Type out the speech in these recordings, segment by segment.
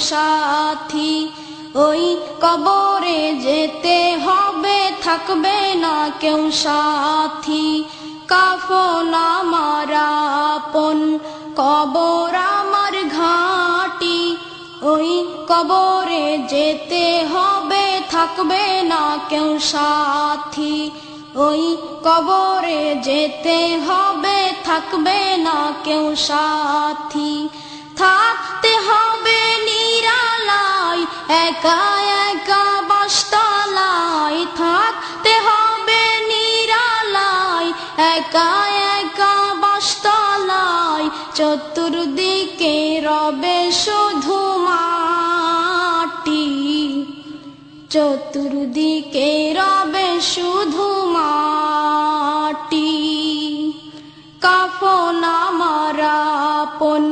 সাথী। ওই কবরে যেতে হবে, থাকবে না কেউ সাথী। কাফন আমার আপন, কবর আমার ঘাঁটি। ওই কবরে যেতে হবে, থাকবে না কেউ সাথী। ওই কবরে যেতে হবে, থাকবে না কেউ সাথী। থাকতে হবে নিরালায়, একা একা বাসতলায়। থাকতে হবে নিরালায়, একা একা বাসতলায়। চতুর্দিকে রবে শুধু মাটি, চতুর্দিকে রবে শুধু মাটি। কাফন আমার আপন,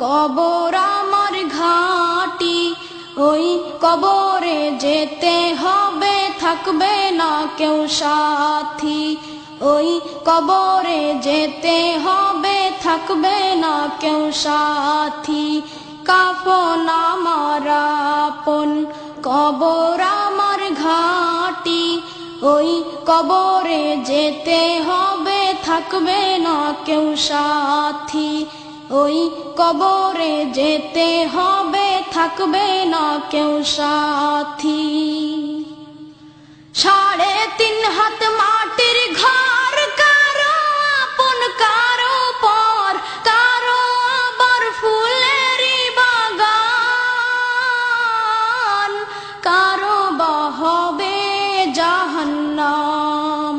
কবর আমার ঘাঁটি। ওই কবরে যেতে হবে, থাকবে না কেউ সাথী। ওই কবরে যেতে হবে, থাকবে না কেউ সাথী। কাফন আমার আপন, কবর আমার ঘাঁটি। ওই কবরে যেতে হবে, থাকবে না কেউ সাথী। ওই কবরে যেতে হবে, থাকবে না কেউ সাথী। 3.5 হাত মাটির ঘর, কারো আপন কারো পর, কারো আবার ফুলেরই বাগান, কারো বা হবে জাহান্নাম।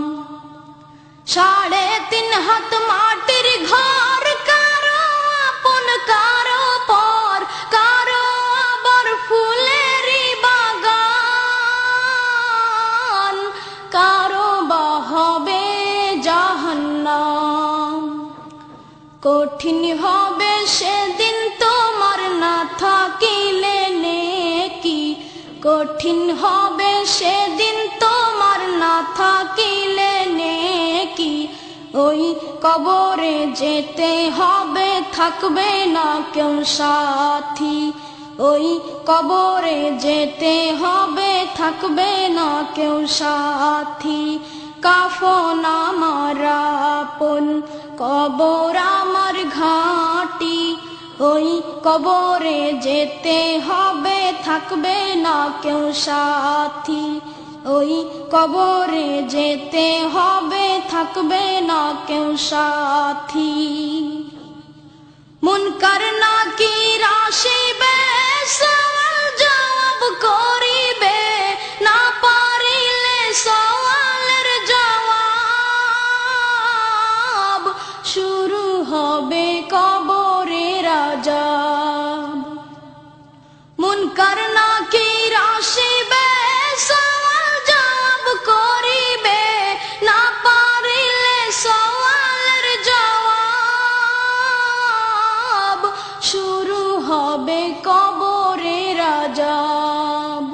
3.5 হাত মাটির ঘর, কারো আপন কারো পর, কারো আবার ফুলেরই বাগান, কারো বা হবে জাহান্নাম। কঠিন হবে সেদিন তোমার না থাকিলে নেকি, কঠিন হবে সেদিন তোমার না থাকিলে নেকি। ওই কবরে যেতে হবে, থাকবে না কেউ সাথী। ওই কবরে যেতে হবে, থাকবে না কেউ সাথী। কাফন আমার আপন, কবর আমার ঘাঁটি। ওই কবরে যেতে হবে, থাকবে না কেউ সাথী। ওই কবরে যেতে হবে, থাকবে না কেউ সাথী। মুনকার নাকির আসিবে, সওয়াল জবাব করিবে, না পারিলে সওয়ালের জবাব। শুরু হবে কবরের আযাব। মুনকার নাকির আসিবে, সওয়াল জবাব করিবে, না পারিলে সওয়ালের জবাব। শুরু হবে কবরের আযাব।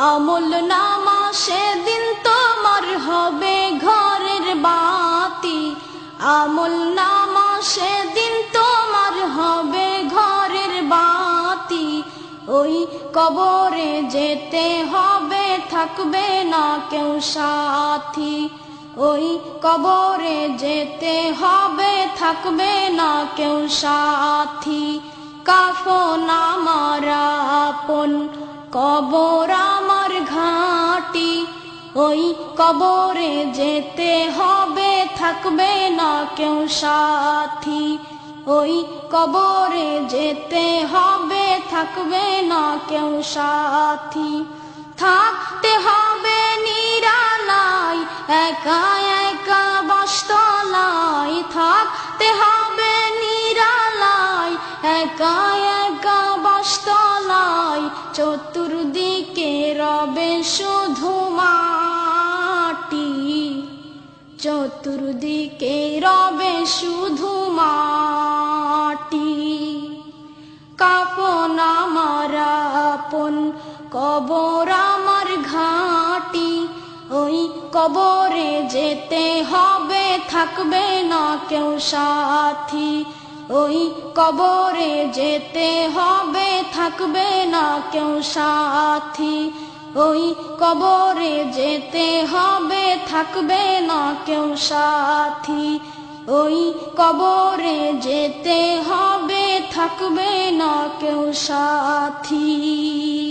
আমল নামা সেদিন তোমার হবে ঘরের বাতি। আমল নামা সেদিন তোমার হবে ঘরের বাতি। ওই কবরে যেতে হবে, থাকবে না কেউ সাথী। ওই কবরে যেতে হবে, থাকবে না কেউ সাথী। কাফন আমার আপন, কবর আমার ঘাঁটি। ওই কবরে যেতে হবে, থাকবে না কেউ সাথী। ওই কবরে যেতে হবে, থাকবে না কেউ সাথী। থাকতে হবে নিরালায়, একা একা বাসতলায়। থাকতে হবে নিরালায়, একা একা বাসতলায়। চতুর্দিকে রবে শুধু মাটি, চতুর্দিকে রবে শুধু মাটি। কাফন আমার আপন, কবর আমার ঘাঁটি। ওই কবরে যেতে হবে, থাকবে না কেউ সাথী। ওই কবরে যেতে হবে, থাকবে না কেউ সাথী। ওই কবরে যেতে হবে, থাকবে না কেউ সাথী। ওই কবরে যেতে হবে, থাকবে না কেউ সাথী।